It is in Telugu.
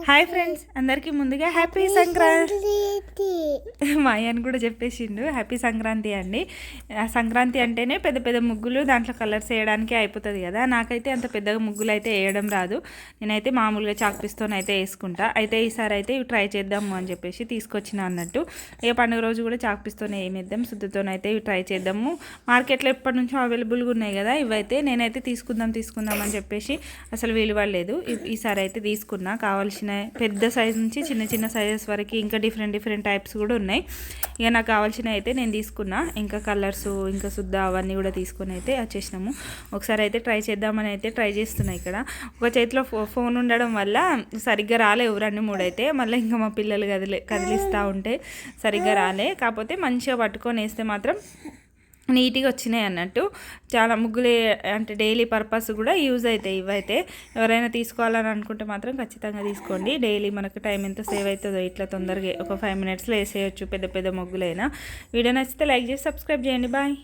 హాయ్ ఫ్రెండ్స్, అందరికీ ముందుగా హ్యాపీ సంక్రాంతి. మా అయ్యని కూడా చెప్పేసిండు హ్యాపీ సంక్రాంతి అండి. సంక్రాంతి అంటేనే పెద్ద పెద్ద ముగ్గులు, దాంట్లో కలర్స్ వేయడానికి అయిపోతుంది కదా. నాకైతే అంత పెద్దగా ముగ్గులు అయితే వేయడం రాదు. నేనైతే మామూలుగా చాక్పీస్తోనే అయితే వేసుకుంటా. అయితే ఈసారి అయితే ఇవి ట్రై చేద్దాము అని చెప్పేసి తీసుకొచ్చిన అన్నట్టు. ఏ పండుగ రోజు కూడా చాక్పీస్తోనే ఏమేద్దాం, శుద్ధితోనైతే ఇవి ట్రై చేద్దాము. మార్కెట్లో ఎప్పటి నుంచో అవైలబుల్గా ఉన్నాయి కదా ఇవైతే. నేనైతే తీసుకుందాం అని చెప్పేసి అసలు వీలు పడలేదు. ఈసారి అయితే తీసుకున్నా. కావాల్సిన పెద్ద సైజ్ నుంచి చిన్న చిన్న సైజెస్ వరకు ఇంకా డిఫరెంట్ టైప్స్ కూడా ఉన్నాయి. ఇక నాకు కావాల్సినవి అయితే నేను తీసుకున్నా. ఇంకా కలర్స్ ఇంకా శుద్ధ అవన్నీ కూడా తీసుకొని అయితే వచ్చేసినాము. ఒకసారి అయితే ట్రై చేద్దామని అయితే ట్రై చేస్తున్నాయి. ఇక్కడ ఒక చేతిలో ఫోన్ ఉండడం వల్ల సరిగ్గా రాలేవు 2-3 అయితే. మళ్ళీ ఇంకా మా పిల్లలు కదిలిస్తూ ఉంటే సరిగ్గా రాలే. కాకపోతే మంచిగా పట్టుకొని వేస్తే మాత్రం నీట్గా వచ్చినాయి అన్నట్టు. చాలా ముగ్గులే అంటే డైలీ పర్పస్ కూడా యూజ్ అవుతాయి ఇవైతే. ఎవరైనా తీసుకోవాలని అనుకుంటే మాత్రం ఖచ్చితంగా తీసుకోండి. డైలీ మనకు టైం ఎంత సేవ్ అవుతుందో ఇట్లా తొందరగా ఒక 5 minutesలో వేసేయచ్చు పెద్ద పెద్ద ముగ్గులైనా. వీడియో నచ్చితే లైక్ చేసి సబ్స్క్రైబ్ చేయండి. బాయ్.